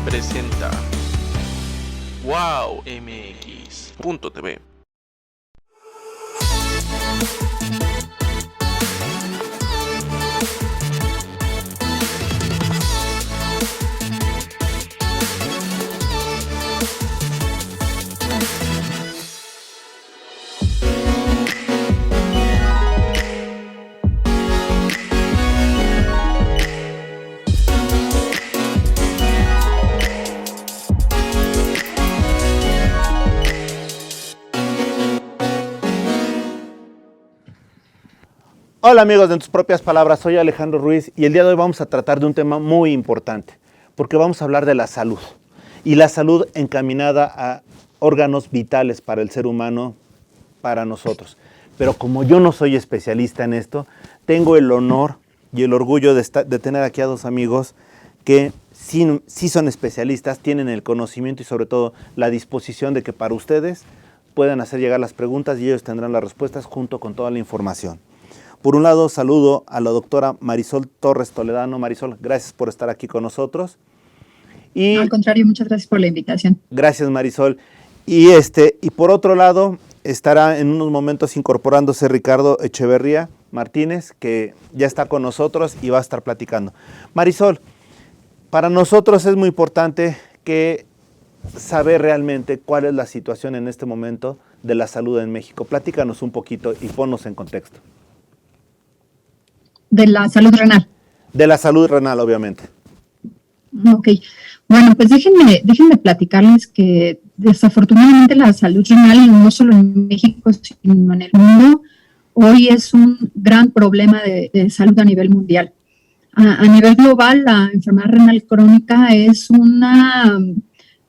presenta WowMX.tv. Hola amigos de En Tus Propias Palabras, soy Alejandro Ruiz y el día de hoy vamos a tratar de un tema muy importante porque vamos a hablar de la salud y la salud encaminada a órganos vitales para el ser humano, para nosotros. Pero como yo no soy especialista en esto, tengo el honor y el orgullo de tener aquí a dos amigos que sí son especialistas, tienen el conocimiento y sobre todo la disposición de que para ustedes puedan hacer llegar las preguntas y ellos tendrán las respuestas junto con toda la información. Por un lado, saludo a la doctora Marisol Torres Toledano. Marisol, gracias por estar aquí con nosotros. Y al contrario, muchas gracias por la invitación. Gracias, Marisol. Y por otro lado, estará en unos momentos incorporándose Ricardo Echeverría Martínez, que ya está con nosotros y va a estar platicando. Marisol, para nosotros es muy importante saber realmente cuál es la situación en este momento de la salud en México. Platícanos un poquito y ponnos en contexto. De la salud renal. De la salud renal, obviamente. Ok. Bueno, pues déjenme platicarles que desafortunadamente la salud renal, no solo en México, sino en el mundo, hoy es un gran problema de salud a nivel mundial. A nivel global, la enfermedad renal crónica es una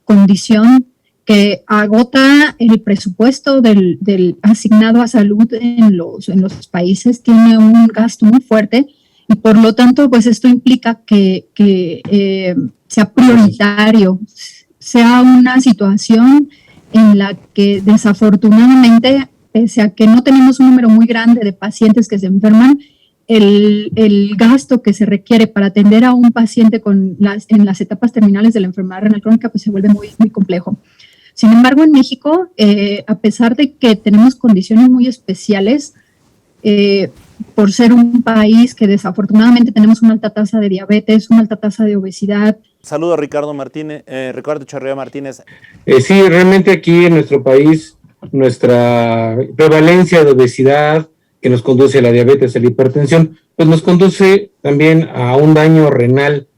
condición que agota el presupuesto del asignado a salud en los países, tiene un gasto muy fuerte y por lo tanto pues esto implica que sea prioritario, sea una situación en la que desafortunadamente, pese a que no tenemos un número muy grande de pacientes que se enferman, el gasto que se requiere para atender a un paciente en las etapas terminales de la enfermedad renal crónica pues se vuelve muy, muy complejo. Sin embargo, en México, a pesar de que tenemos condiciones muy especiales, por ser un país que desafortunadamente tenemos una alta tasa de diabetes, una alta tasa de obesidad. Saludo a Ricardo Echeverría Martínez. Sí, realmente aquí en nuestro país, nuestra prevalencia de obesidad que nos conduce a la diabetes, a la hipertensión, pues nos conduce también a un daño renal,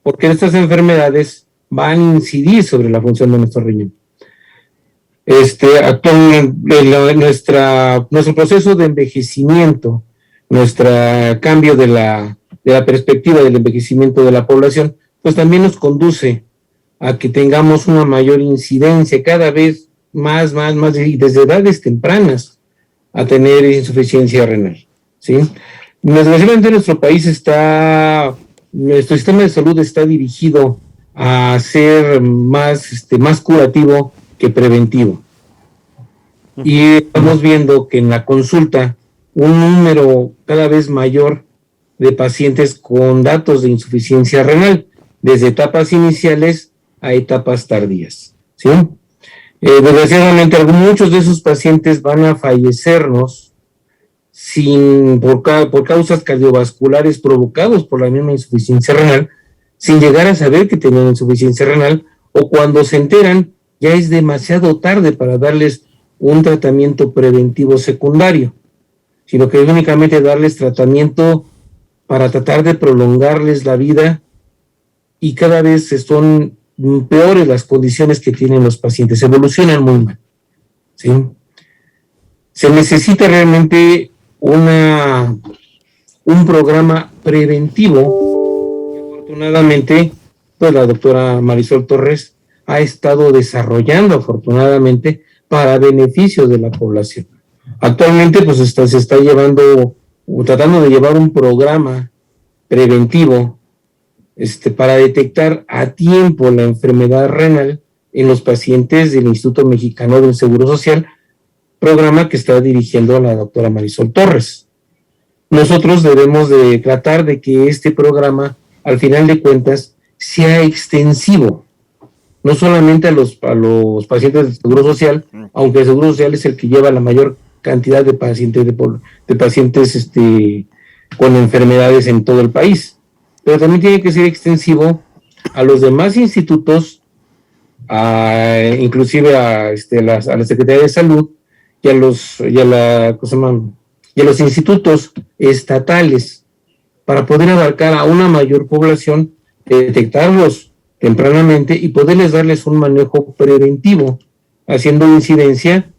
porque estas enfermedades van a incidir sobre la función de nuestro riñón. Actualmente nuestro proceso de envejecimiento, nuestro cambio de la perspectiva del envejecimiento de la población, pues también nos conduce a que tengamos una mayor incidencia cada vez más y desde edades tempranas a tener insuficiencia renal, ¿sí? Desgraciadamente nuestro país nuestro sistema de salud está dirigido a ser más curativo que preventivo. Y estamos viendo que en la consulta un número cada vez mayor de pacientes con datos de insuficiencia renal, desde etapas iniciales a etapas tardías, ¿sí? Desgraciadamente muchos de esos pacientes van a fallecernos por causas cardiovasculares provocados por la misma insuficiencia renal, sin llegar a saber que tenían insuficiencia renal, o cuando se enteran ya es demasiado tarde para darles un tratamiento preventivo secundario, sino que únicamente darles tratamiento para tratar de prolongarles la vida, y cada vez son peores las condiciones que tienen los pacientes, evolucionan muy mal, ¿sí? Se necesita realmente un programa preventivo que afortunadamente pues la doctora Marisol Torres ha estado desarrollando afortunadamente para beneficio de la población. Actualmente pues se está tratando de llevar un programa preventivo para detectar a tiempo la enfermedad renal en los pacientes del Instituto Mexicano del Seguro Social, programa que está dirigiendo la doctora Marisol Torres. Nosotros debemos de tratar de que este programa, al final de cuentas, sea extensivo, no solamente a los pacientes del Seguro Social, aunque el Seguro Social es el que lleva la mayor cantidad de pacientes con enfermedades en todo el país, pero también tiene que ser extensivo a los demás institutos, inclusive a la Secretaría de Salud y a los institutos estatales, para poder abarcar a una mayor población, detectarlos tempranamente y poderles darles un manejo preventivo, haciendo incidencia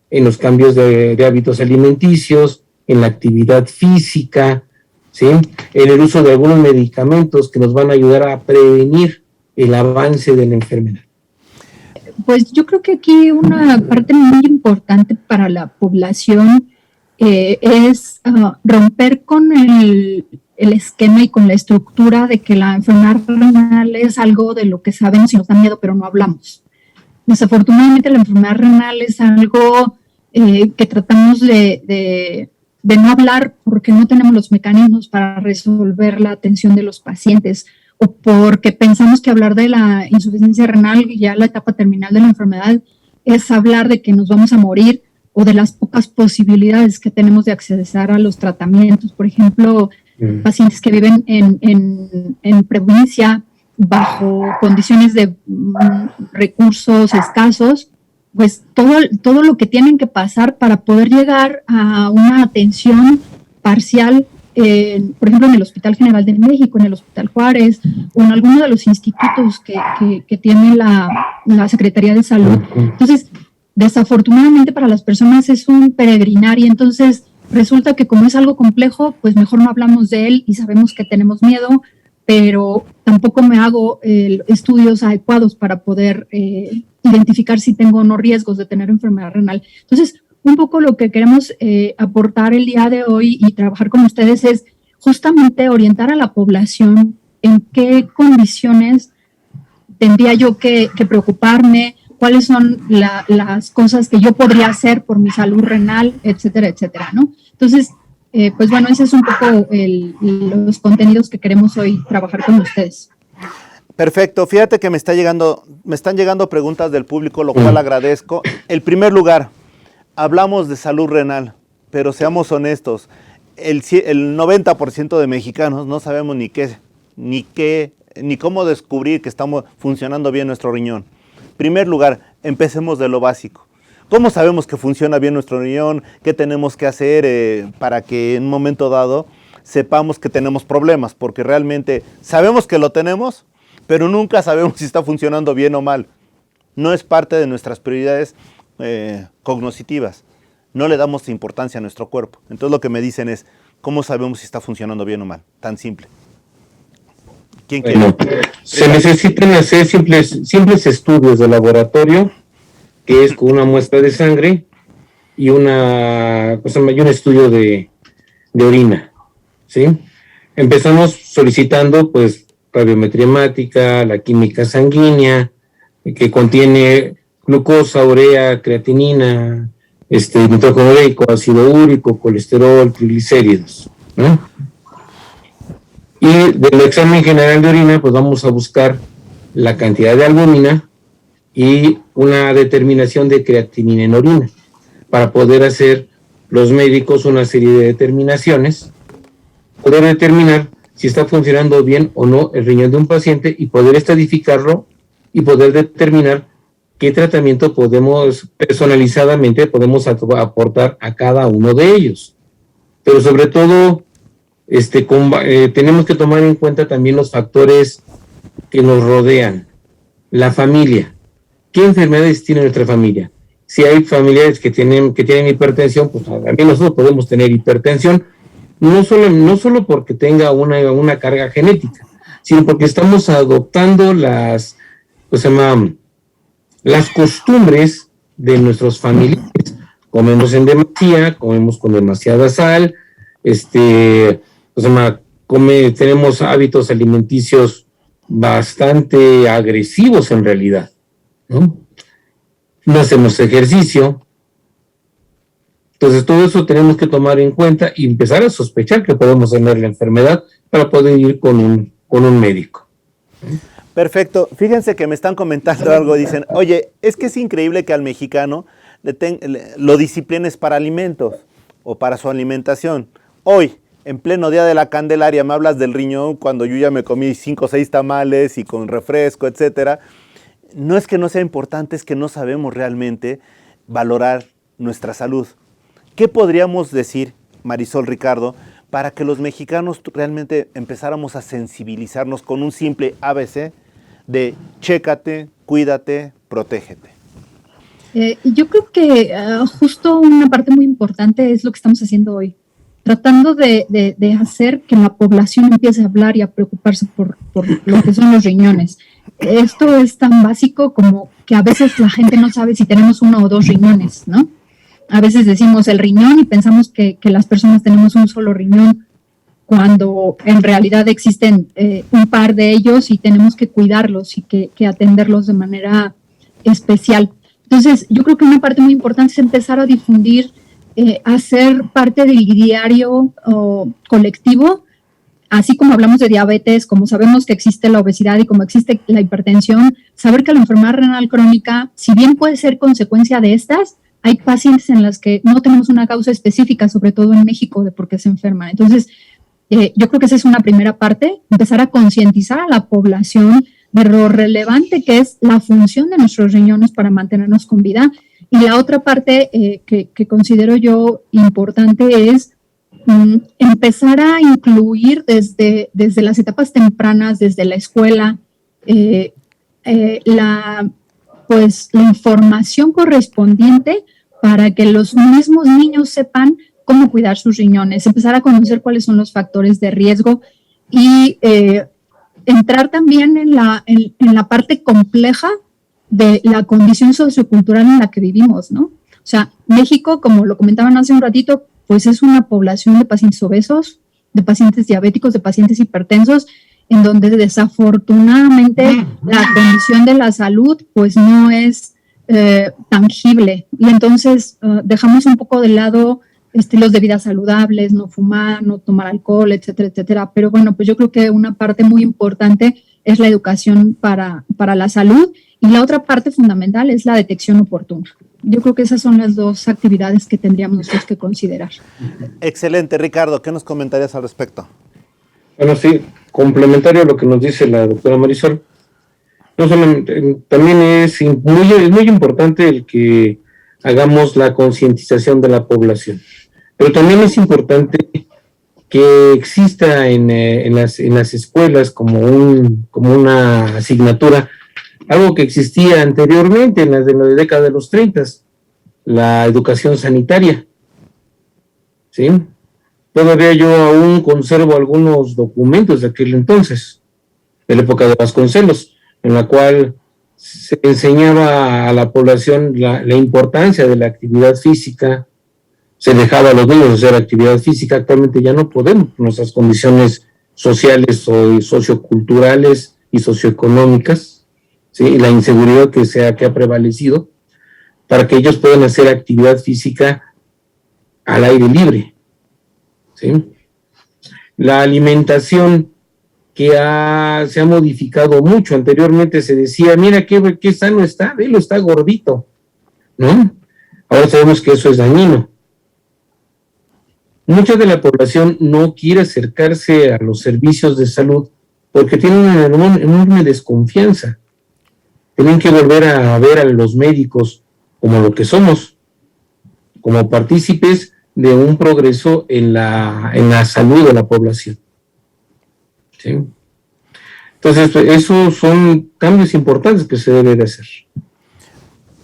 en los cambios de hábitos alimenticios, en la actividad física, ¿sí?, en el uso de algunos medicamentos que nos van a ayudar a prevenir el avance de la enfermedad. Pues yo creo que aquí una parte muy importante para la población es romper con el esquema y con la estructura de que la enfermedad renal es algo de lo que sabemos y nos da miedo, pero no hablamos. Desafortunadamente la enfermedad renal es algo que tratamos de no hablar porque no tenemos los mecanismos para resolver la atención de los pacientes, o porque pensamos que hablar de la insuficiencia renal, ya la etapa terminal de la enfermedad, es hablar de que nos vamos a morir o de las pocas posibilidades que tenemos de acceder a los tratamientos. Por ejemplo, pacientes que viven en provincia bajo condiciones de recursos escasos, pues todo lo que tienen que pasar para poder llegar a una atención parcial, por ejemplo, en el Hospital General de México, en el Hospital Juárez, o en alguno de los institutos que tiene la Secretaría de Salud. Entonces, desafortunadamente para las personas es un peregrinar, y entonces resulta que como es algo complejo, pues mejor no hablamos de él y sabemos que tenemos miedo, pero tampoco me hago estudios adecuados para poder identificar si tengo o no riesgos de tener enfermedad renal. Entonces, un poco lo que queremos aportar el día de hoy y trabajar con ustedes es justamente orientar a la población en qué condiciones tendría yo que preocuparme, cuáles son las cosas que yo podría hacer por mi salud renal, etcétera, etcétera, ¿no? Entonces, pues bueno, ese es un poco los contenidos que queremos hoy trabajar con ustedes. Perfecto, fíjate que me están llegando preguntas del público, lo cual agradezco. En primer lugar, hablamos de salud renal, pero seamos honestos, el 90% de mexicanos no sabemos ni cómo descubrir que estamos funcionando bien nuestro riñón. En primer lugar, empecemos de lo básico. ¿Cómo sabemos que funciona bien nuestro riñón? ¿Qué tenemos que hacer para que en un momento dado sepamos que tenemos problemas? Porque realmente sabemos que lo tenemos, pero nunca sabemos si está funcionando bien o mal. No es parte de nuestras prioridades cognitivas. No le damos importancia a nuestro cuerpo. Entonces lo que me dicen es, ¿cómo sabemos si está funcionando bien o mal? Tan simple. ¿Quién quiere? Bueno, se necesitan hacer simples estudios de laboratorio, que es con una muestra de sangre y un estudio de orina, ¿sí? Empezamos solicitando, pues, radiometría hemática, la química sanguínea, que contiene glucosa, urea, creatinina, nitrógeno ureico, ácido úrico, colesterol, triglicéridos, ¿no? Y del examen general de orina, pues vamos a buscar la cantidad de albúmina y una determinación de creatinina en orina, para poder hacer los médicos una serie de determinaciones, poder determinar si está funcionando bien o no el riñón de un paciente y poder estadificarlo y poder determinar qué tratamiento personalizadamente podemos aportar a cada uno de ellos. Pero sobre todo, tenemos que tomar en cuenta también los factores que nos rodean. La familia. ¿Qué enfermedades tiene nuestra familia? Si hay familiares que tienen hipertensión, pues también nosotros podemos tener hipertensión, no solo porque tenga una carga genética, sino porque estamos adoptando las costumbres de nuestros familiares. Comemos en demasía, comemos con demasiada sal, tenemos hábitos alimenticios bastante agresivos en realidad, ¿no? No hacemos ejercicio. Entonces todo eso tenemos que tomar en cuenta y empezar a sospechar que podemos tener la enfermedad para poder ir con un médico. Perfecto. Fíjense que me están comentando algo. Dicen, oye, es que es increíble que al mexicano lo disciplines para alimentos o para su alimentación. Hoy, en pleno Día de la Candelaria, me hablas del riñón cuando yo ya me comí 5 o 6 tamales y con refresco, etcétera. No es que no sea importante, es que no sabemos realmente valorar nuestra salud. ¿Qué podríamos decir, Marisol, Ricardo, para que los mexicanos realmente empezáramos a sensibilizarnos con un simple ABC de chécate, cuídate, protégete? Yo creo que justo una parte muy importante es lo que estamos haciendo hoy, tratando de hacer que la población empiece a hablar y a preocuparse por lo que son los riñones. Esto es tan básico como que a veces la gente no sabe si tenemos 1 o 2 riñones, ¿no? A veces decimos el riñón y pensamos que las personas tenemos un solo riñón, cuando en realidad existen un par de ellos y tenemos que cuidarlos y que atenderlos de manera especial. Entonces, yo creo que una parte muy importante es empezar a difundir, hacer parte del diario colectivo, así como hablamos de diabetes, como sabemos que existe la obesidad y como existe la hipertensión, saber que la enfermedad renal crónica, si bien puede ser consecuencia de estas, hay pacientes en las que no tenemos una causa específica, sobre todo en México, de por qué se enferman. Entonces, yo creo que esa es una primera parte, empezar a concientizar a la población de lo relevante que es la función de nuestros riñones para mantenernos con vida. Y la otra parte que considero yo importante es empezar a incluir desde las etapas tempranas, desde la escuela, la información correspondiente para que los mismos niños sepan cómo cuidar sus riñones, empezar a conocer cuáles son los factores de riesgo y entrar también en la parte compleja de la condición sociocultural en la que vivimos, ¿no? O sea, México, como lo comentaban hace un ratito, pues es una población de pacientes obesos, de pacientes diabéticos, de pacientes hipertensos, en donde desafortunadamente la condición de la salud pues no es tangible. Y entonces dejamos un poco de lado estilos de vida saludables, no fumar, no tomar alcohol, etcétera, etcétera. Pero bueno, pues yo creo que una parte muy importante es la educación para la salud y la otra parte fundamental es la detección oportuna. Yo creo que esas son las 2 actividades que tendríamos nosotros que considerar. Excelente, Ricardo. ¿Qué nos comentarías al respecto? Bueno, sí, complementario a lo que nos dice la doctora Marisol, no solamente, también es muy importante el que hagamos la concientización de la población, pero también es importante que exista en las escuelas como una asignatura, algo que existía anteriormente en la década de los 30, la educación sanitaria, ¿sí? Todavía yo aún conservo algunos documentos de aquel entonces, de la época de Vasconcelos, en la cual se enseñaba a la población la importancia de la actividad física, se dejaba a los niños hacer actividad física. Actualmente ya no podemos, nuestras condiciones sociales o socioculturales y socioeconómicas, ¿sí? Y la inseguridad que ha prevalecido, para que ellos puedan hacer actividad física al aire libre, ¿sí? La alimentación que se ha modificado mucho. Anteriormente se decía, mira qué sano está, velo, está gordito, ¿no? Ahora sabemos que eso es dañino. Mucha de la población no quiere acercarse a los servicios de salud porque tienen una enorme desconfianza. Tienen que volver a ver a los médicos como lo que somos, como partícipes de un progreso en la salud de la población. ¿Sí? Entonces, esos son cambios importantes que se debe de hacer.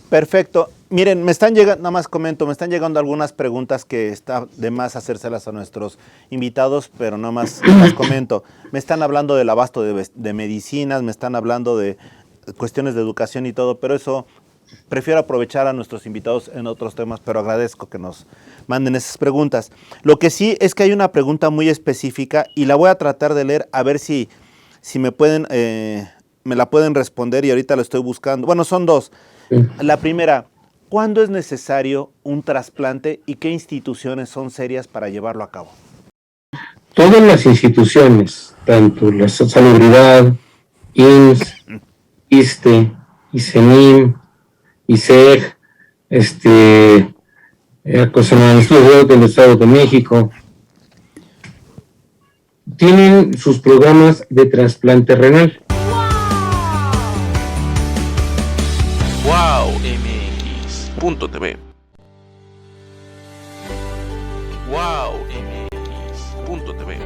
Perfecto. Miren, me están llegando, nada más comento, me están llegando algunas preguntas que está de más hacérselas a nuestros invitados, pero nada más las comento. Me están hablando del abasto de medicinas, me están hablando de cuestiones de educación y todo, pero eso prefiero aprovechar a nuestros invitados en otros temas, pero agradezco que nos manden esas preguntas. Lo que sí es que hay una pregunta muy específica y la voy a tratar de leer a ver si me la pueden responder, y ahorita la estoy buscando. Bueno, son 2. La primera, ¿cuándo es necesario un trasplante y qué instituciones son serias para llevarlo a cabo? Todas las instituciones, tanto la salubridad, IMSS, ISSSTE, ICENIM, ISEG, cosa más, del Estado de México, tienen sus programas de trasplante renal. WowMX.tv. WowMX.tv.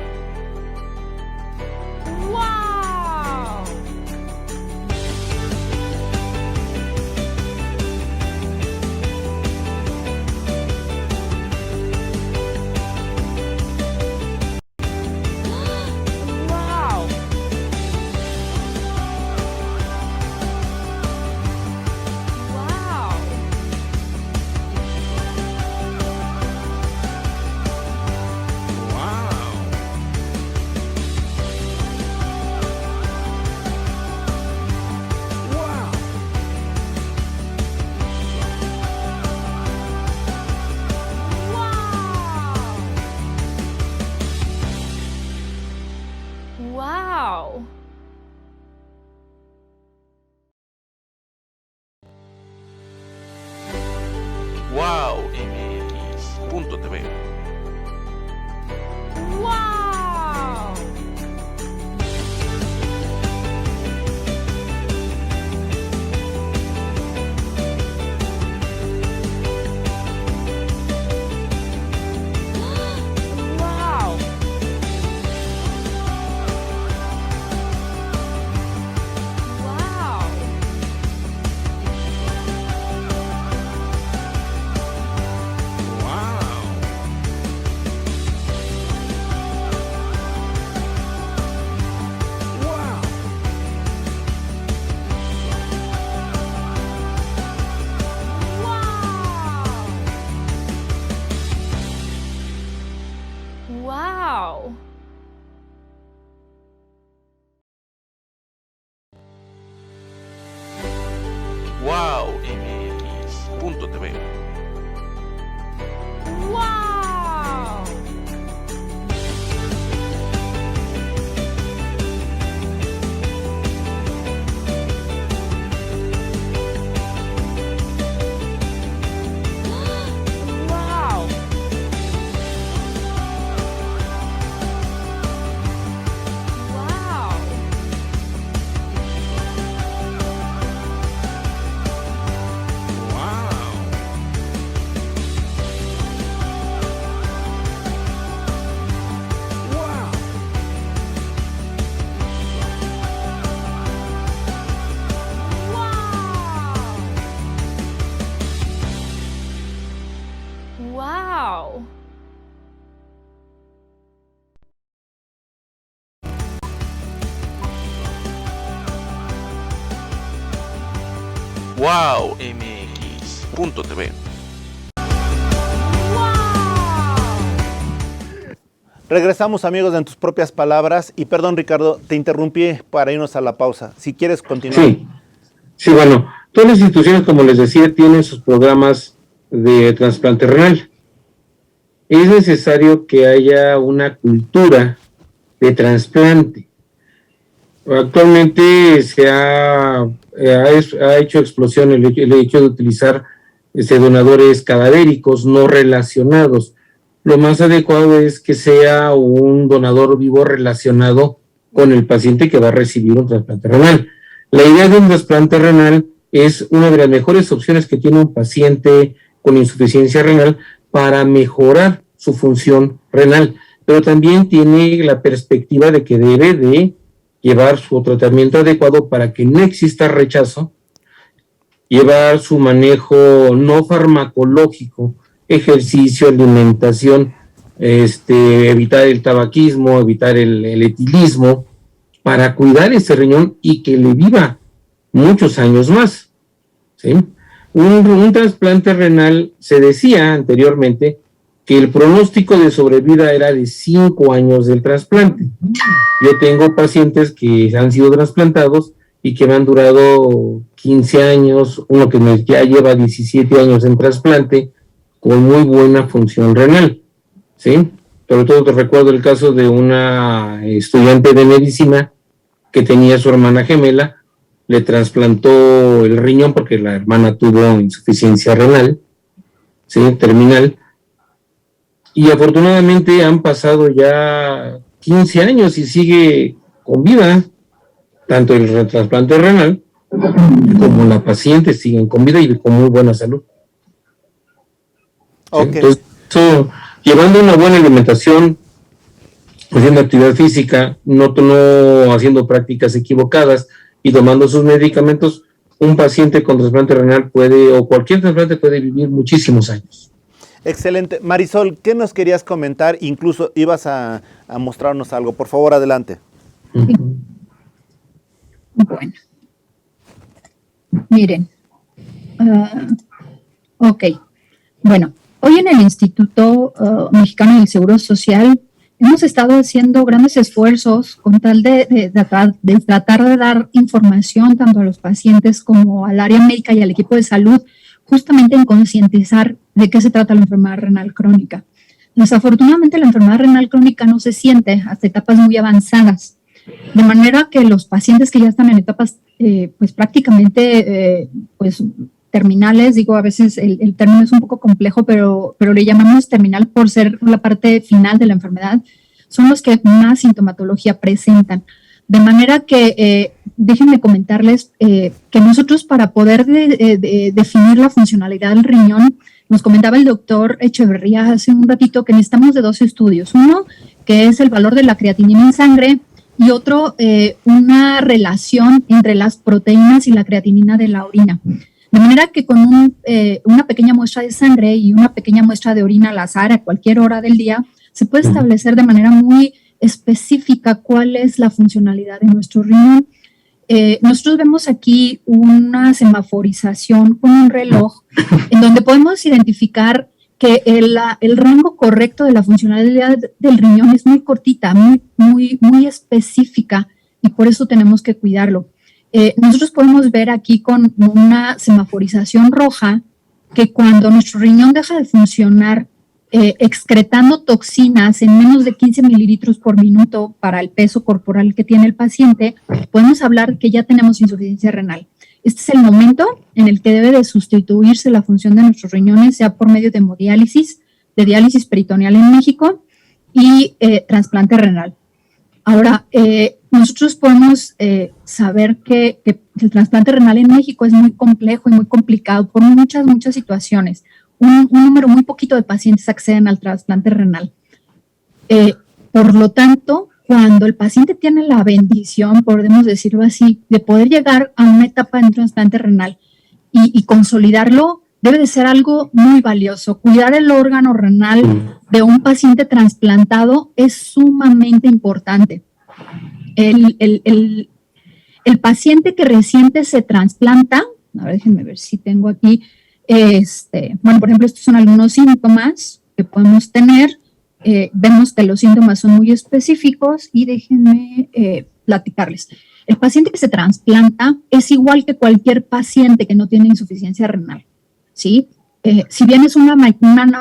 Wow. WowMX.tv. Wow. Wow. Wow. Wow. WowMX.tv. Wow. Wow. Wow. Wow. WowMX.tv. Regresamos, amigos, en tus propias palabras. Y perdón, Ricardo, te interrumpí para irnos a la pausa. Si quieres continuar. Sí, bueno, todas las instituciones, como les decía, tienen sus programas de trasplante renal. Es necesario que haya una cultura de trasplante. Actualmente se ha hecho explosión el hecho de utilizar donadores cadavéricos no relacionados. Lo más adecuado es que sea un donador vivo relacionado con el paciente que va a recibir un trasplante renal. La idea de un trasplante renal es una de las mejores opciones que tiene un paciente con insuficiencia renal para mejorar su función renal, pero también tiene la perspectiva de que debe de llevar su tratamiento adecuado para que no exista rechazo, llevar su manejo no farmacológico, ejercicio, alimentación, evitar el tabaquismo, evitar el etilismo, para cuidar ese riñón y que le viva muchos años más, ¿sí? Un trasplante renal, se decía anteriormente que el pronóstico de sobrevida era de 5 años del trasplante. Yo tengo pacientes que han sido trasplantados y que me han durado 15 años, uno que ya lleva 17 años en trasplante, con muy buena función renal, ¿sí? Sobre todo te recuerdo el caso de una estudiante de medicina que tenía su hermana gemela, le trasplantó el riñón porque la hermana tuvo insuficiencia renal, ¿sí? Terminal, y afortunadamente han pasado ya 15 años y sigue con vida, tanto el trasplante renal como la paciente siguen con vida y con muy buena salud. Ok. Entonces, llevando una buena alimentación, haciendo actividad física, no haciendo prácticas equivocadas y tomando sus medicamentos, un paciente con trasplante renal o cualquier trasplante puede vivir muchísimos años. Excelente. Marisol, ¿qué nos querías comentar? Incluso ibas a mostrarnos algo. Por favor, adelante. Bueno, miren, ok, bueno, hoy en el Instituto Mexicano del Seguro Social hemos estado haciendo grandes esfuerzos con tal de tratar de dar información tanto a los pacientes como al área médica y al equipo de salud, justamente en concientizar de qué se trata la enfermedad renal crónica. Desafortunadamente, la enfermedad renal crónica no se siente hasta etapas muy avanzadas, de manera que los pacientes que ya están en etapas pues prácticamente pues terminales, digo, a veces el término es un poco complejo, pero le llamamos terminal por ser la parte final de la enfermedad, son los que más sintomatología presentan. De manera que déjenme comentarles que nosotros, para poder definir la funcionalidad del riñón, nos comentaba el doctor Echeverría hace un ratito que necesitamos de dos estudios. Uno, que es el valor de la creatinina en sangre, y otro, una relación entre las proteínas y la creatinina de la orina. De manera que con una pequeña muestra de sangre y una pequeña muestra de orina al azar a cualquier hora del día, se puede establecer de manera muy específica cuál es la funcionalidad de nuestro riñón. Nosotros vemos aquí una semaforización con un reloj en donde podemos identificar que el rango correcto de la funcionalidad del riñón es muy cortita, muy específica, y por eso tenemos que cuidarlo. Nosotros podemos ver aquí con una semaforización roja que cuando nuestro riñón deja de funcionar excretando toxinas en menos de 15 mililitros por minuto para el peso corporal que tiene el paciente, podemos hablar que ya tenemos insuficiencia renal. Este es el momento en el que debe de sustituirse la función de nuestros riñones, sea por medio de hemodiálisis, de diálisis peritoneal en México y trasplante renal. Ahora, nosotros podemos saber que el trasplante renal en México es muy complejo y muy complicado por muchas situaciones. Un número muy poquito de pacientes acceden al trasplante renal. Por lo tanto, cuando el paciente tiene la bendición, podemos decirlo así, de poder llegar a una etapa de trasplante renal y consolidarlo, debe de ser algo muy valioso. Cuidar el órgano renal de un paciente trasplantado es sumamente importante. El paciente que reciente se trasplanta, a ver, déjenme ver si tengo aquí, bueno, por ejemplo, estos son algunos síntomas que podemos tener. Vemos que los síntomas son muy específicos y déjenme platicarles. El paciente que se trasplanta es igual que cualquier paciente que no tiene insuficiencia renal, ¿sí? Si bien es una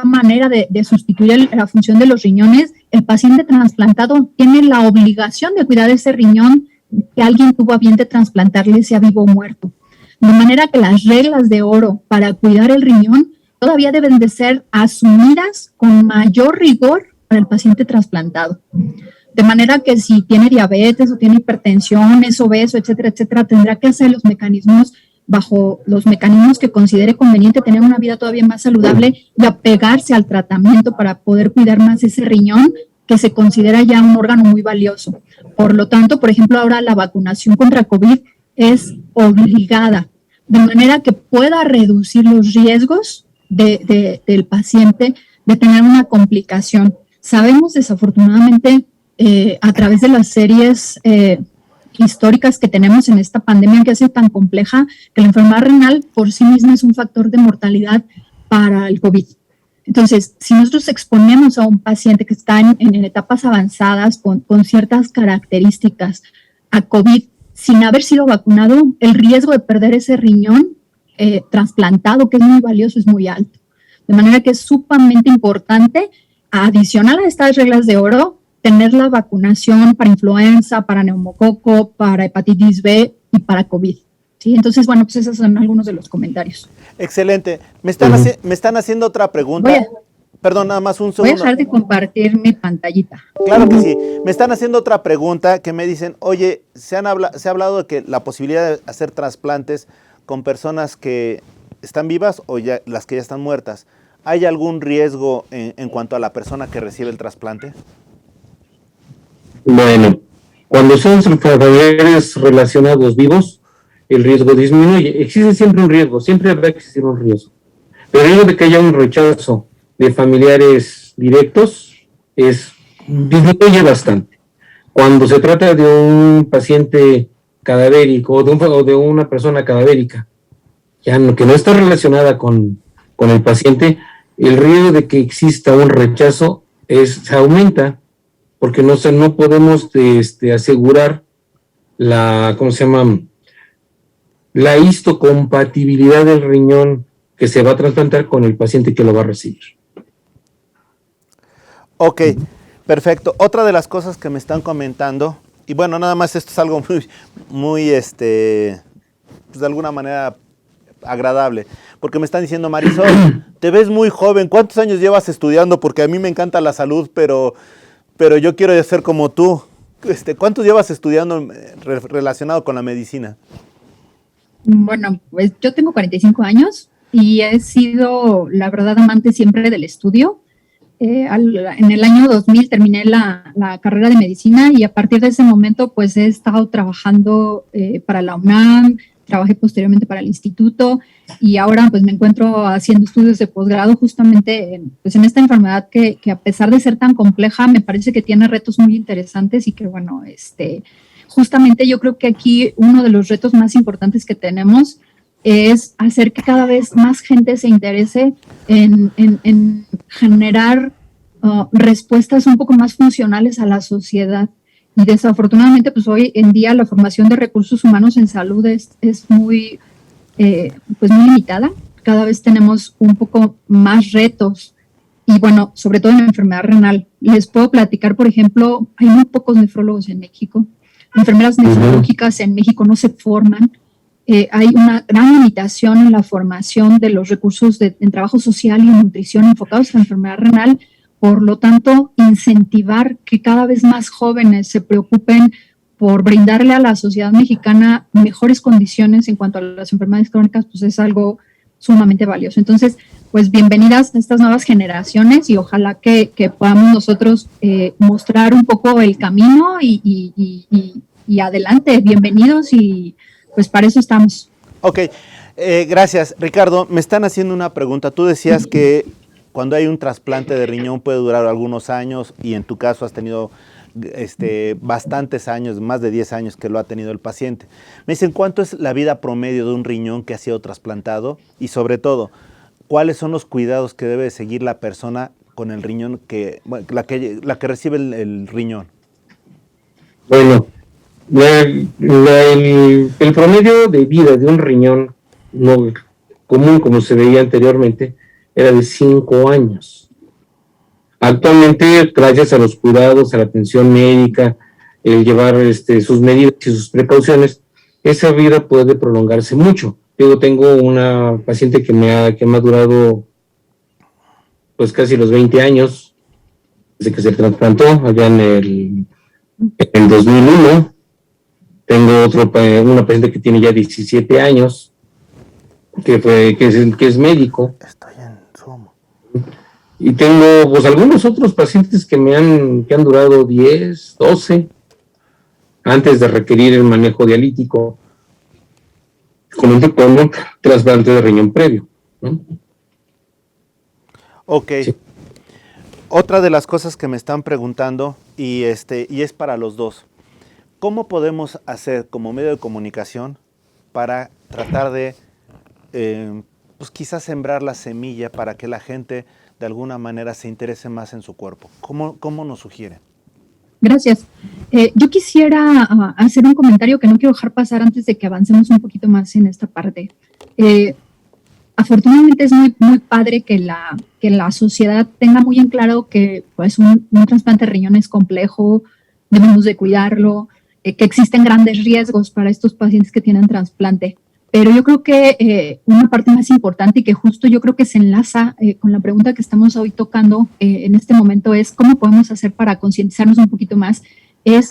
manera de sustituir la función de los riñones, el paciente trasplantado tiene la obligación de cuidar ese riñón que alguien tuvo a bien de trasplantarle, sea vivo o muerto. De manera que las reglas de oro para cuidar el riñón todavía deben de ser asumidas con mayor rigor para el paciente trasplantado. De manera que si tiene diabetes o tiene hipertensión, es obeso, etcétera, tendrá que hacer los mecanismos bajo los mecanismos que considere conveniente, tener una vida todavía más saludable y apegarse al tratamiento para poder cuidar más ese riñón que se considera ya un órgano muy valioso. Por lo tanto, por ejemplo, ahora la vacunación contra COVID es obligada, de manera que pueda reducir los riesgos del paciente de tener una complicación. Sabemos desafortunadamente a través de las series históricas que tenemos en esta pandemia que hace tan compleja, que la enfermedad renal por sí misma es un factor de mortalidad para el COVID. Entonces, si nosotros exponemos a un paciente que está en etapas avanzadas con ciertas características a COVID sin haber sido vacunado, el riesgo de perder ese riñón trasplantado, que es muy valioso, es muy alto. De manera que es sumamente importante, adicional a estas reglas de oro, tener la vacunación para influenza, para neumococo, para hepatitis B y para COVID. ¿Sí? Entonces, bueno, pues esos son algunos de los comentarios. Excelente. Me están haciendo otra pregunta. Perdón, nada más un Voy a segundo. dejar de compartir mi pantallita. Claro que sí. Me están haciendo otra pregunta que me dicen, oye, se ha hablado de que la posibilidad de hacer trasplantes con personas que están vivas o ya las que ya están muertas. ¿Hay algún riesgo en cuanto a la persona que recibe el trasplante? Bueno, cuando son familiares relacionados vivos, el riesgo disminuye. Existe siempre un riesgo, siempre habrá que existir un riesgo. Pero el riesgo de que haya un rechazo de familiares directos disminuye bastante. Cuando se trata de un paciente cadavérico o de una persona cadavérica, ya que no está relacionada con el paciente, el riesgo de que exista un rechazo se aumenta, porque no podemos asegurar la histocompatibilidad del riñón que se va a trasplantar con el paciente que lo va a recibir. Ok, perfecto. Otra de las cosas que me están comentando, y bueno, nada más esto es algo muy pues de alguna manera agradable, porque me están diciendo, Marisol, te ves muy joven, ¿cuántos años llevas estudiando? Porque a mí me encanta la salud, pero yo quiero ser como tú. ¿Cuántos llevas estudiando relacionado con la medicina? Bueno, pues yo tengo 45 años y he sido, la verdad, amante siempre del estudio. En el año 2000 terminé la carrera de medicina y a partir de ese momento pues he estado trabajando para la UNAM, trabajé posteriormente para el instituto y ahora pues me encuentro haciendo estudios de posgrado justamente en esta enfermedad que a pesar de ser tan compleja me parece que tiene retos muy interesantes y que bueno, justamente yo creo que aquí uno de los retos más importantes que tenemos es hacer que cada vez más gente se interese en generar respuestas un poco más funcionales a la sociedad. Y desafortunadamente, pues hoy en día la formación de recursos humanos en salud es muy, muy limitada. Cada vez tenemos un poco más retos y bueno, sobre todo en la enfermedad renal. Les puedo platicar, por ejemplo, hay muy pocos nefrólogos en México. Enfermeras nefrológicas en México no se forman. Hay una gran limitación en la formación de los recursos en trabajo social y en nutrición enfocados a la enfermedad renal. Por lo tanto, incentivar que cada vez más jóvenes se preocupen por brindarle a la sociedad mexicana mejores condiciones en cuanto a las enfermedades crónicas, pues es algo sumamente valioso. Entonces, pues bienvenidas a estas nuevas generaciones y ojalá que podamos nosotros mostrar un poco el camino y adelante, bienvenidos y pues para eso estamos. Ok, gracias. Ricardo, me están haciendo una pregunta. Tú decías que cuando hay un trasplante de riñón puede durar algunos años y en tu caso has tenido bastantes años, más de 10 años que lo ha tenido el paciente. Me dicen, ¿cuánto es la vida promedio de un riñón que ha sido trasplantado? Y sobre todo, ¿cuáles son los cuidados que debe seguir la persona con el riñón, la que recibe el riñón? Bueno, el promedio de vida de un riñón no común, como se veía anteriormente, era de 5 años. Actualmente, gracias a los cuidados, a la atención médica, el llevar sus medidas y sus precauciones, esa vida puede prolongarse mucho. Yo tengo una paciente que me ha durado pues casi los 20 años, desde que se trasplantó allá en el 2001. Tengo una paciente que tiene ya 17 años, que es médico. Estoy en Zoom. Y tengo pues algunos otros pacientes que han durado 10, 12, antes de requerir el manejo dialítico, con un trasplante de riñón previo, ¿no? Ok. Sí. Otra de las cosas que me están preguntando, y es para los dos, ¿cómo podemos hacer como medio de comunicación para tratar de, pues quizás sembrar la semilla para que la gente de alguna manera se interese más en su cuerpo? ¿Cómo nos sugieren? Gracias. Yo quisiera hacer un comentario que no quiero dejar pasar antes de que avancemos un poquito más en esta parte. Afortunadamente es muy, muy padre que que la sociedad tenga muy en claro que pues un trasplante de riñón es complejo, debemos de cuidarlo, que existen grandes riesgos para estos pacientes que tienen trasplante. Pero yo creo que una parte más importante y que justo yo creo que se enlaza con la pregunta que estamos hoy tocando en este momento es cómo podemos hacer para concientizarnos un poquito más, es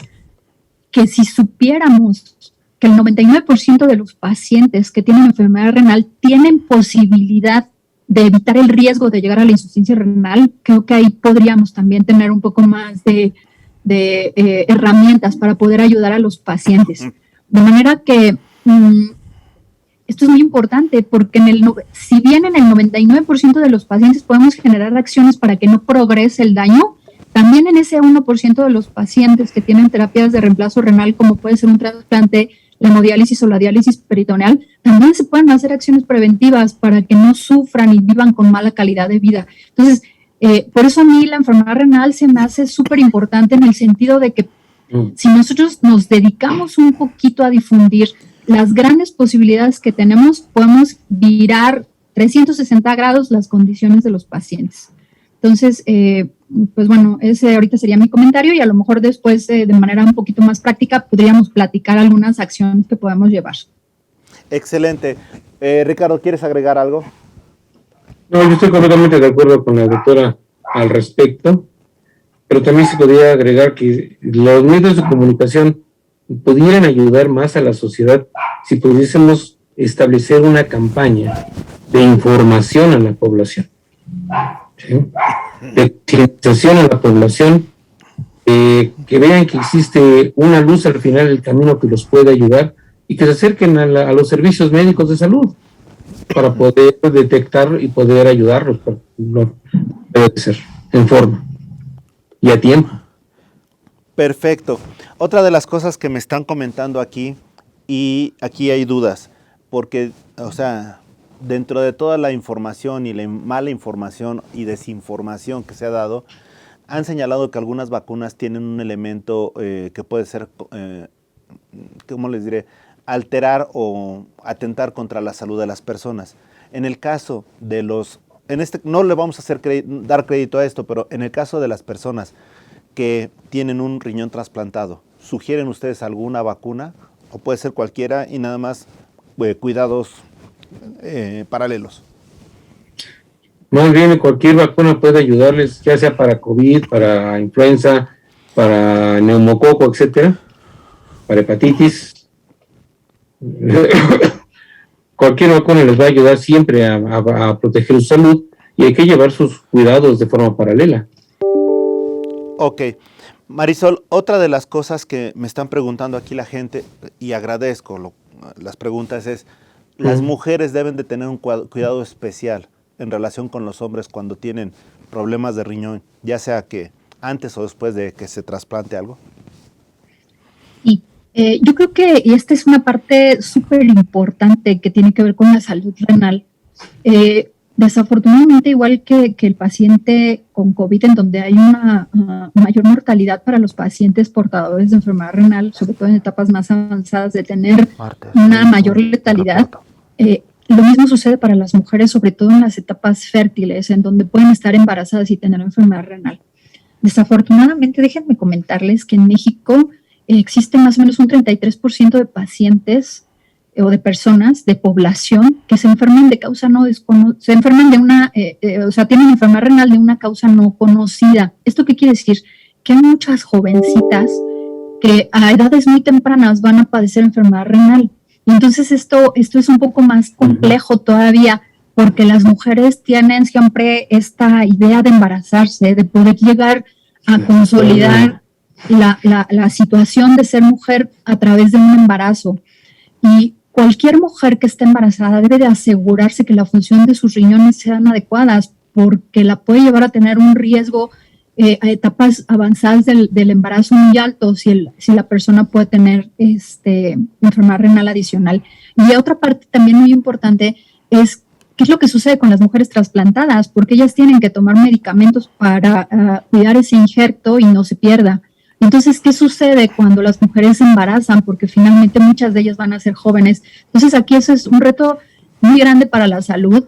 que si supiéramos que el 99% de los pacientes que tienen enfermedad renal tienen posibilidad de evitar el riesgo de llegar a la insuficiencia renal, creo que ahí podríamos también tener un poco más de herramientas para poder ayudar a los pacientes. De manera que esto es muy importante porque si bien en el 99% de los pacientes podemos generar acciones para que no progrese el daño, también en ese 1% de los pacientes que tienen terapias de reemplazo renal, como puede ser un trasplante, la hemodiálisis o la diálisis peritoneal, también se pueden hacer acciones preventivas para que no sufran y vivan con mala calidad de vida. Entonces, por eso a mí la enfermedad renal se me hace súper importante en el sentido de que si nosotros nos dedicamos un poquito a difundir las grandes posibilidades que tenemos, podemos virar 360 grados las condiciones de los pacientes. Entonces, pues bueno, ese ahorita sería mi comentario y a lo mejor después de manera un poquito más práctica podríamos platicar algunas acciones que podemos llevar. Excelente. Ricardo, ¿quieres agregar algo? No, yo estoy completamente de acuerdo con la doctora al respecto, pero también se podría agregar que los medios de comunicación pudieran ayudar más a la sociedad si pudiésemos establecer una campaña de información a la población, ¿sí? De concienciación a la población, que vean que existe una luz al final del camino que los puede ayudar y que se acerquen a los servicios médicos de salud para poder detectar y poder ayudarlos, no debe ser en forma y a tiempo. Perfecto. Otra de las cosas que me están comentando aquí, y aquí hay dudas, porque, o sea, dentro de toda la información y la mala información y desinformación que se ha dado, han señalado que algunas vacunas tienen un elemento que puede ser, ¿cómo les diré?, alterar o atentar contra la salud de las personas. En el caso de no le vamos a dar crédito a esto, pero en el caso de las personas que tienen un riñón trasplantado, ¿sugieren ustedes alguna vacuna? O puede ser cualquiera y nada más cuidados paralelos. Muy bien, cualquier vacuna puede ayudarles, ya sea para COVID, para influenza, para neumococo, etcétera, para hepatitis. Cualquier vacuna les va a ayudar siempre a proteger su salud y hay que llevar sus cuidados de forma paralela. Ok. Marisol, otra de las cosas que me están preguntando aquí la gente, y agradezco las preguntas, es las mujeres deben de tener un cuidado especial en relación con los hombres cuando tienen problemas de riñón, ya sea que antes o después de que se trasplante algo. Sí, yo creo que esta es una parte súper importante que tiene que ver con la salud renal. Desafortunadamente, igual que el paciente con COVID, en donde hay una mayor mortalidad para los pacientes portadores de enfermedad renal, sobre todo en etapas más avanzadas, de tener una mayor letalidad, lo mismo sucede para las mujeres, sobre todo en las etapas fértiles, en donde pueden estar embarazadas y tener enfermedad renal. Desafortunadamente, déjenme comentarles que en México existe más o menos un 33% de pacientes o de personas, de población, que se enferman de causa no desconocida, se enferman de tienen enfermedad renal de una causa no conocida. ¿Esto qué quiere decir? Que hay muchas jovencitas que a edades muy tempranas van a padecer enfermedad renal. Y entonces esto es un poco más complejo todavía, porque las mujeres tienen siempre esta idea de embarazarse, de poder llegar a consolidar la situación de ser mujer a través de un embarazo. Y cualquier mujer que esté embarazada debe de asegurarse que la función de sus riñones sean adecuadas, porque la puede llevar a tener un riesgo a etapas avanzadas del embarazo muy alto si la persona puede tener enfermedad renal adicional. Y otra parte también muy importante es qué es lo que sucede con las mujeres trasplantadas, porque ellas tienen que tomar medicamentos para cuidar ese injerto y no se pierda. Entonces, ¿qué sucede cuando las mujeres se embarazan? Porque finalmente muchas de ellas van a ser jóvenes. Entonces, aquí eso es un reto muy grande para la salud.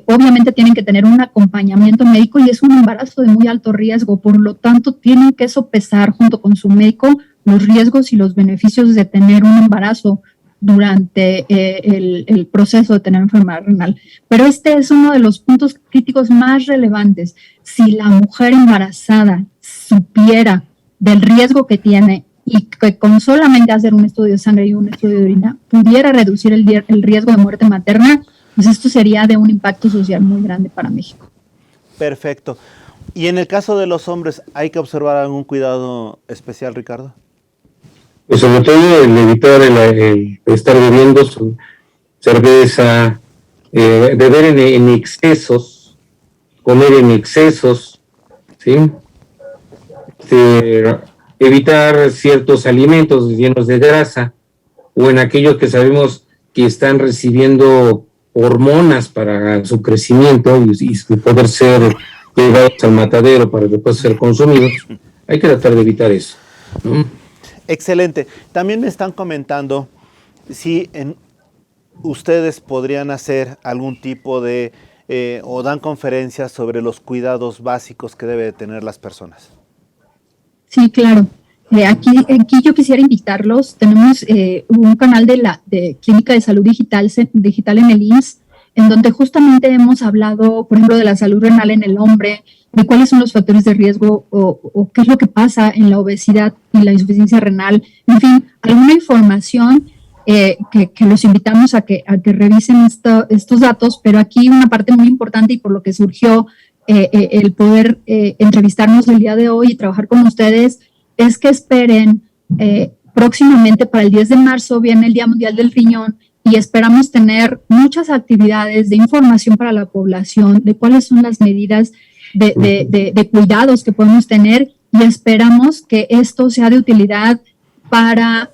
obviamente tienen que tener un acompañamiento médico y es un embarazo de muy alto riesgo, por lo tanto tienen que sopesar junto con su médico los riesgos y los beneficios de tener un embarazo durante el proceso de tener enfermedad renal. Pero este es uno de los puntos críticos más relevantes. Si la mujer embarazada supiera del riesgo que tiene y que con solamente hacer un estudio de sangre y un estudio de orina pudiera reducir el riesgo de muerte materna, pues esto sería de un impacto social muy grande para México. Perfecto. Y en el caso de los hombres, ¿hay que observar algún cuidado especial, Ricardo? Pues sobre todo el evitar el estar bebiendo su cerveza, beber en excesos, comer en excesos, ¿sí? Evitar ciertos alimentos llenos de grasa o en aquellos que sabemos que están recibiendo hormonas para su crecimiento y poder ser llevados al matadero para después ser consumidos. Hay que tratar de evitar eso, ¿no? Excelente. También me están comentando si ustedes podrían hacer algún tipo de, o dan conferencias sobre los cuidados básicos que deben tener las personas. Sí, claro. Aquí yo quisiera invitarlos. Tenemos un canal de Clínica de Salud Digital en el IMSS, en donde justamente hemos hablado, por ejemplo, de la salud renal en el hombre, de cuáles son los factores de riesgo o qué es lo que pasa en la obesidad y la insuficiencia renal. En fin, alguna información que los invitamos a que revisen estos datos, pero aquí una parte muy importante y por lo que surgió el poder entrevistarnos el día de hoy y trabajar con ustedes, es que esperen próximamente para el 10 de marzo viene el Día Mundial del Riñón y esperamos tener muchas actividades de información para la población, de cuáles son las medidas de cuidados que podemos tener y esperamos que esto sea de utilidad para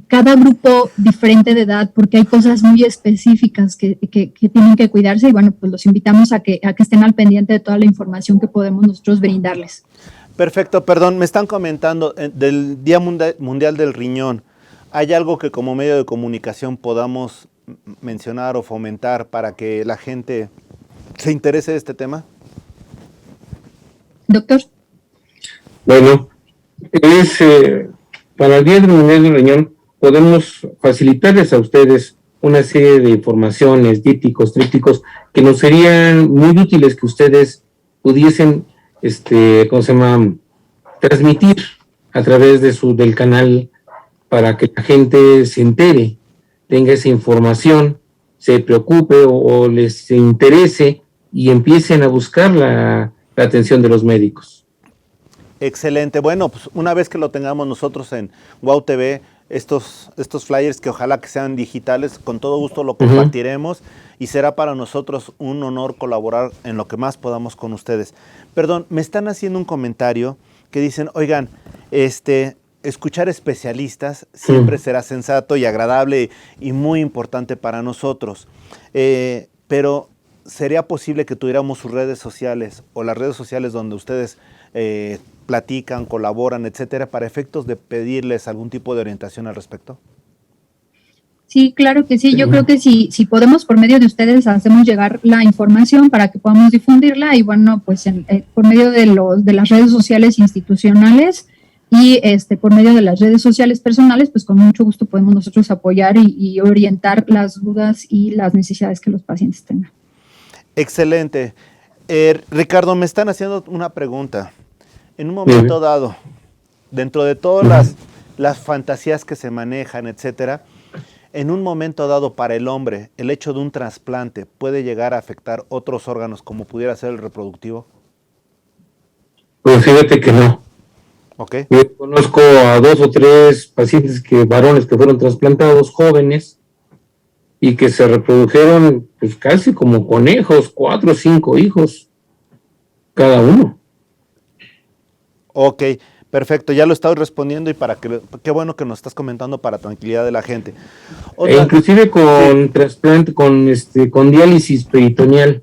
cada grupo diferente de edad, porque hay cosas muy específicas que tienen que cuidarse y bueno, pues los invitamos a que estén al pendiente de toda la información que podemos nosotros brindarles. Perfecto, perdón, me están comentando del Día Mundial del Riñón. ¿Hay algo que como medio de comunicación podamos mencionar o fomentar para que la gente se interese de este tema? Doctor. Bueno, para el Día Mundial del Riñón podemos facilitarles a ustedes una serie de informaciones, dípticos, trípticos, que nos serían muy útiles que ustedes pudiesen, transmitir a través del canal para que la gente se entere, tenga esa información, se preocupe o les interese y empiecen a buscar la atención de los médicos. Excelente. Bueno, pues una vez que lo tengamos nosotros en Wow TV, estos flyers que ojalá que sean digitales, con todo gusto lo compartiremos y será para nosotros un honor colaborar en lo que más podamos con ustedes. Perdón, me están haciendo un comentario que dicen, oigan, escuchar especialistas siempre será sensato y agradable y muy importante para nosotros, pero ¿sería posible que tuviéramos sus redes sociales o las redes sociales donde ustedes platican, colaboran, etcétera, para efectos de pedirles algún tipo de orientación al respecto? Sí, claro que sí. Yo creo que si podemos por medio de ustedes hacemos llegar la información para que podamos difundirla y bueno, pues por medio de las redes sociales institucionales y por medio de las redes sociales personales, pues con mucho gusto podemos nosotros apoyar y orientar las dudas y las necesidades que los pacientes tengan. Excelente. Ricardo, me están haciendo una pregunta. En un momento dado, dentro de todas las fantasías que se manejan, etcétera, en un momento dado para el hombre, el hecho de un trasplante puede llegar a afectar otros órganos como pudiera ser el reproductivo. Pues fíjate que no. Okay. Yo conozco a 2 o 3 pacientes varones que fueron trasplantados jóvenes y que se reprodujeron pues casi como conejos, 4 o 5 hijos cada uno. Ok, perfecto, ya lo estoy respondiendo y qué bueno que nos estás comentando para tranquilidad de la gente. Inclusive con trasplante, con diálisis peritoneal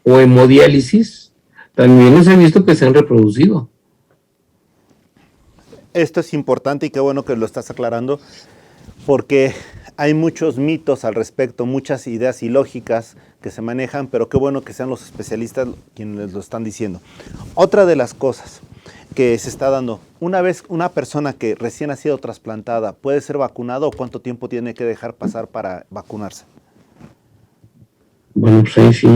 o hemodiálisis, también se ha visto que se han reproducido. Esto es importante y qué bueno que lo estás aclarando. porque hay muchos mitos al respecto, muchas ideas ilógicas que se manejan, pero qué bueno que sean los especialistas quienes lo están diciendo. Otra de las cosas que se está dando, una vez una persona que recién ha sido trasplantada, ¿puede ser vacunado o cuánto tiempo tiene que dejar pasar para vacunarse? Bueno, pues ahí sí,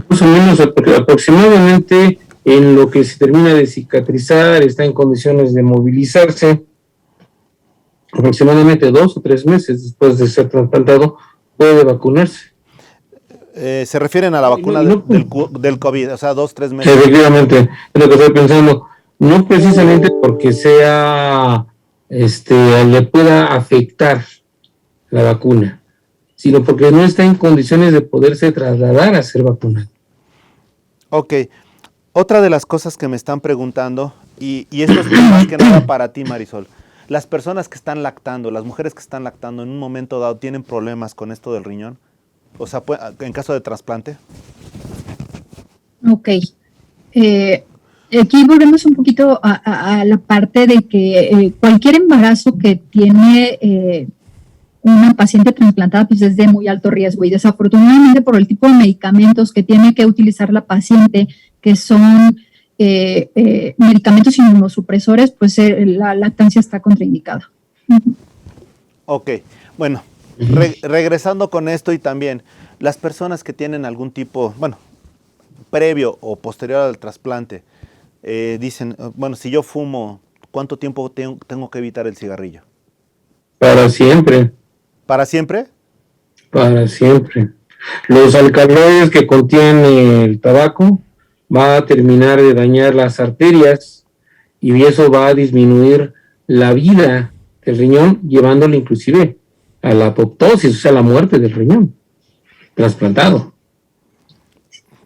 más o menos aproximadamente en lo que se termina de cicatrizar, está en condiciones de movilizarse, aproximadamente 2 o 3 meses después de ser trasplantado, puede vacunarse. Se refieren a la vacuna del COVID, o sea, 2 o 3 meses. Efectivamente, es lo que estoy pensando. No precisamente porque sea, le pueda afectar la vacuna, sino porque no está en condiciones de poderse trasladar a ser vacunado. Ok. Otra de las cosas que me están preguntando, y esto es más que nada para ti, Marisol, las personas que están lactando, las mujeres que están lactando en un momento dado, ¿tienen problemas con esto del riñón? O sea, en caso de trasplante. Ok. Aquí volvemos un poquito a la parte de que cualquier embarazo que tiene una paciente trasplantada pues es de muy alto riesgo y desafortunadamente por el tipo de medicamentos que tiene que utilizar la paciente, que son medicamentos inmunosupresores, pues la lactancia está contraindicada. Ok, bueno, regresando con esto y también las personas que tienen algún tipo, bueno, previo o posterior al trasplante, dicen, bueno, si yo fumo, ¿cuánto tiempo tengo que evitar el cigarrillo? Para siempre. ¿Para siempre? Para siempre. Los alcaloides que contiene el tabaco va a terminar de dañar las arterias y eso va a disminuir la vida del riñón, llevándole inclusive a la apoptosis, o sea, la muerte del riñón trasplantado.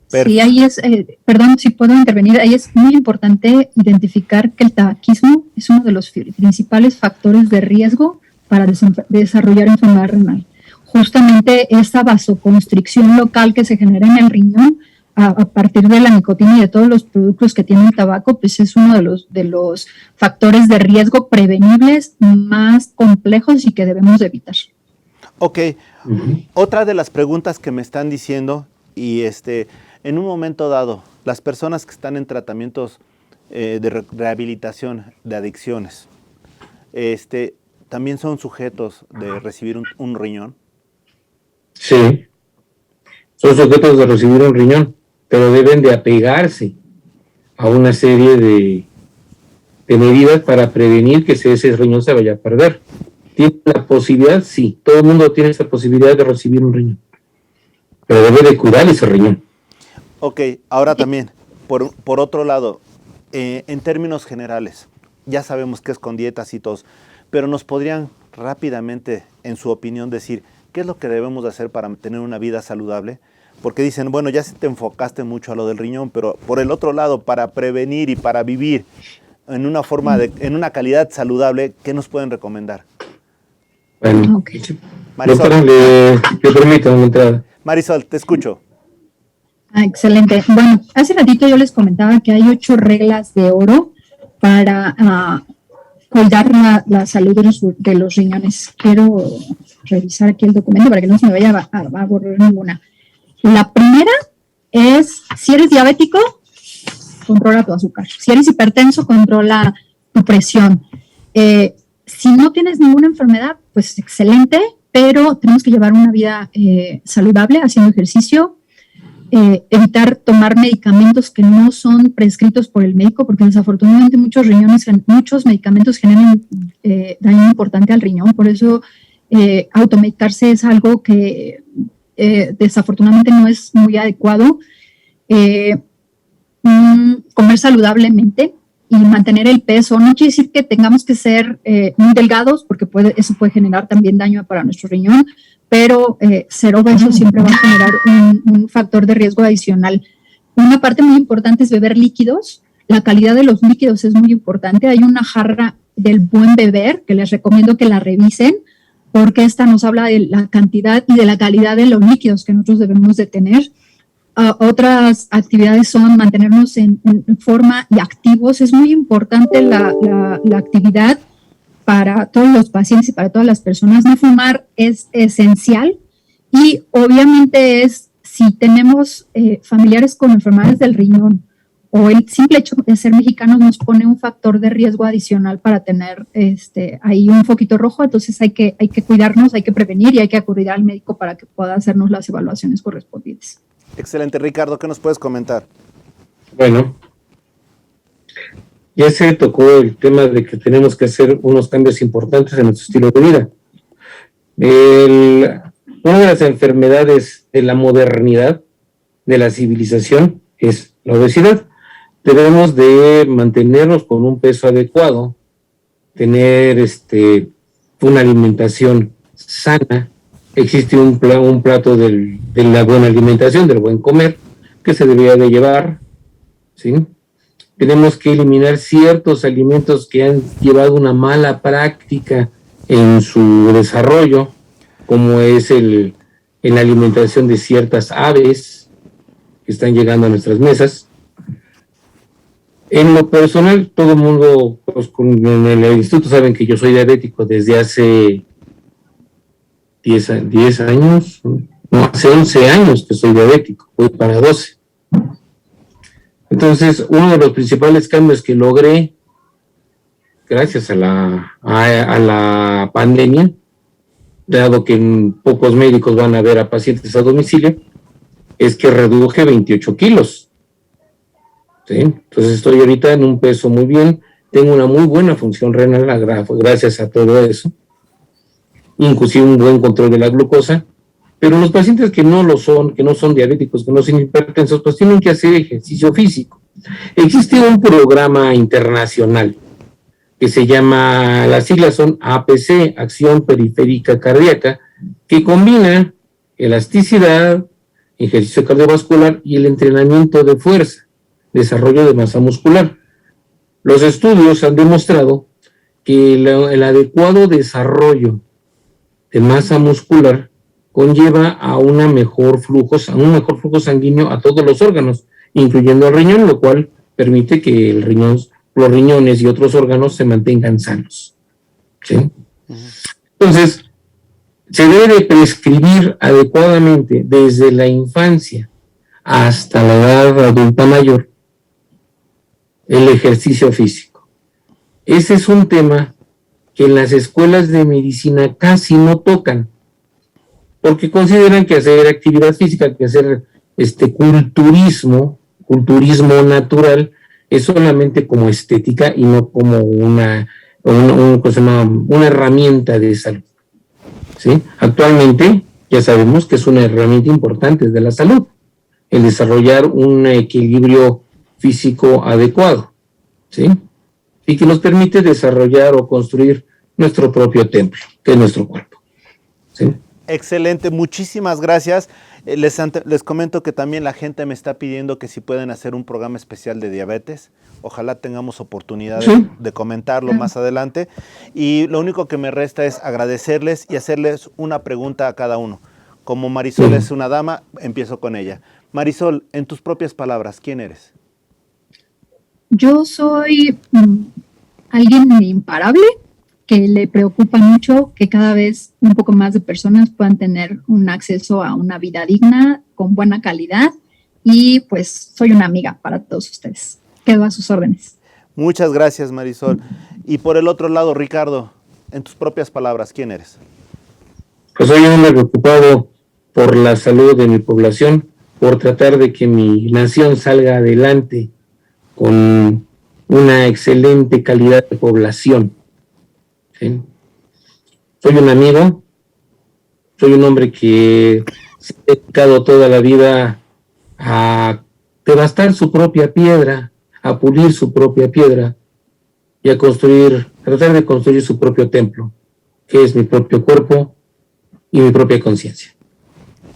Sí, ahí es, perdón si puedo intervenir, ahí es muy importante identificar que el tabaquismo es uno de los principales factores de riesgo para desarrollar enfermedad renal. Justamente esta vasoconstricción local que se genera en el riñón a partir de la nicotina y de todos los productos que tiene el tabaco, pues es uno de los factores de riesgo prevenibles más complejos y que debemos de evitar. Ok, otra de las preguntas que me están diciendo, y en un momento dado, las personas que están en tratamientos de rehabilitación de adicciones, ¿también son sujetos de recibir un riñón? Sí, son sujetos de recibir un riñón, pero deben de apegarse a una serie de medidas para prevenir que ese riñón se vaya a perder. ¿Tiene la posibilidad? Sí, todo el mundo tiene esa posibilidad de recibir un riñón, pero debe de cuidar ese riñón. Ok, ahora también, por otro lado, en términos generales, ya sabemos que es con dietas y todo, pero nos podrían rápidamente, en su opinión, decir qué es lo que debemos de hacer para tener una vida saludable, porque dicen, bueno, ya te enfocaste mucho a lo del riñón, pero por el otro lado, para prevenir y para vivir en una forma en una calidad saludable, ¿qué nos pueden recomendar? Bueno, Okay. Marisol, doctora, le permito una entrada. Marisol, te escucho. Excelente. Bueno, hace ratito yo les comentaba que hay 8 reglas de oro para cuidar la salud de los riñones. Quiero revisar aquí el documento para que no se me vaya a borrar ninguna. La primera es, si eres diabético, controla tu azúcar. Si eres hipertenso, controla tu presión. Si no tienes ninguna enfermedad, pues excelente, pero tenemos que llevar una vida saludable, haciendo ejercicio, evitar tomar medicamentos que no son prescritos por el médico, porque desafortunadamente muchos medicamentos generan daño importante al riñón, por eso automedicarse es algo que desafortunadamente no es muy adecuado. Comer saludablemente y mantener el peso, no quiere decir que tengamos que ser muy delgados, porque eso puede generar también daño para nuestro riñón, pero ser obeso siempre va a generar un factor de riesgo adicional. Una parte muy importante es beber líquidos. La calidad de los líquidos es muy importante. Hay una jarra del buen beber que les recomiendo que la revisen, porque esta nos habla de la cantidad y de la calidad de los líquidos que nosotros debemos de tener. Otras actividades son mantenernos en forma y activos. Es muy importante la actividad para todos los pacientes y para todas las personas. No fumar es esencial y obviamente si tenemos familiares con enfermedades del riñón o el simple hecho de ser mexicanos nos pone un factor de riesgo adicional para tener ahí un foquito rojo, entonces hay que cuidarnos, hay que prevenir y hay que acudir al médico para que pueda hacernos las evaluaciones correspondientes. Excelente, Ricardo, ¿qué nos puedes comentar? Bueno, ya se tocó el tema de que tenemos que hacer unos cambios importantes en nuestro estilo de vida. Una de las enfermedades de la modernidad, de la civilización, es la obesidad. Debemos de mantenernos con un peso adecuado, tener una alimentación sana. Existe un plato de la buena alimentación, del buen comer, que se debería de llevar, ¿sí? Tenemos que eliminar ciertos alimentos que han llevado una mala práctica en su desarrollo, como es en la alimentación de ciertas aves que están llegando a nuestras mesas. En lo personal, todo el mundo pues, en el instituto saben que yo soy diabético desde hace 10 años, no, hace 11 años que soy diabético, voy para 12. Entonces, uno de los principales cambios que logré, gracias a la pandemia, dado que pocos médicos van a ver a pacientes a domicilio, es que reduje 28 kilos. ¿Sí? Entonces estoy ahorita en un peso muy bien, tengo una muy buena función renal gracias a todo eso, inclusive un buen control de la glucosa, pero los pacientes que no son diabéticos, que no son hipertensos, pues tienen que hacer ejercicio físico. Existe un programa internacional que se llama, las siglas son APC, Acción Periférica Cardíaca, que combina elasticidad, ejercicio cardiovascular y el entrenamiento de fuerza, desarrollo de masa muscular. Los estudios han demostrado que el adecuado desarrollo de masa muscular conlleva a un mejor flujo sanguíneo a todos los órganos, incluyendo el riñón, lo cual permite que los riñones y otros órganos se mantengan sanos. ¿Sí? Entonces, se debe prescribir adecuadamente desde la infancia hasta la edad adulta mayor el ejercicio físico. Ese es un tema que en las escuelas de medicina casi no tocan, porque consideran que hacer actividad física, que hacer culturismo natural, es solamente como estética y no como una herramienta de salud. ¿Sí? Actualmente ya sabemos que es una herramienta importante de la salud, el desarrollar un equilibrio físico adecuado, ¿sí? Y que nos permite desarrollar o construir nuestro propio templo, que es nuestro cuerpo, ¿sí? Excelente, muchísimas gracias. Les comento que también la gente me está pidiendo que si pueden hacer un programa especial de diabetes. Ojalá tengamos oportunidad de comentarlo más adelante. Y lo único que me resta es agradecerles y hacerles una pregunta a cada uno. Como Marisol es una dama, empiezo con ella. Marisol, en tus propias palabras, ¿quién eres? Yo soy alguien imparable, que le preocupa mucho que cada vez un poco más de personas puedan tener un acceso a una vida digna, con buena calidad, y pues soy una amiga para todos ustedes. Quedo a sus órdenes. Muchas gracias, Marisol. Y por el otro lado, Ricardo, en tus propias palabras, ¿quién eres? Pues soy un hombre preocupado por la salud de mi población, por tratar de que mi nación salga adelante con una excelente calidad de población. ¿Sí? Soy un amigo, soy un hombre que se ha dedicado toda la vida a devastar su propia piedra, a pulir su propia piedra y a tratar de construir su propio templo, que es mi propio cuerpo y mi propia conciencia.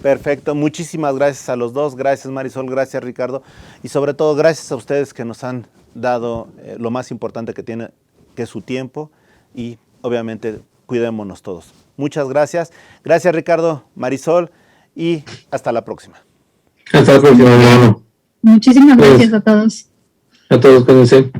Perfecto, muchísimas gracias a los dos, gracias Marisol, gracias Ricardo, y sobre todo gracias a ustedes que nos han dado lo más importante que tiene, que es su tiempo, y obviamente cuidémonos todos. Muchas gracias, gracias Ricardo, Marisol, y hasta la próxima. Hasta la próxima, hermano. Muchísimas gracias a todos. A todos, cuídense.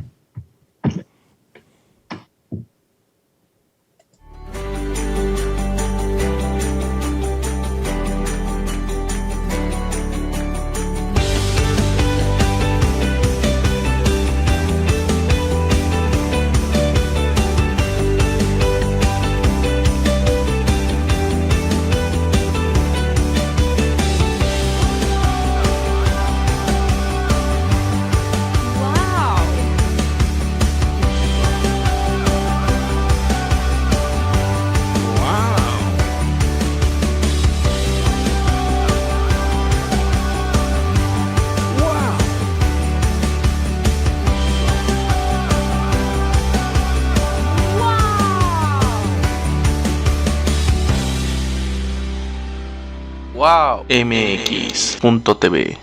Wow. MX.tv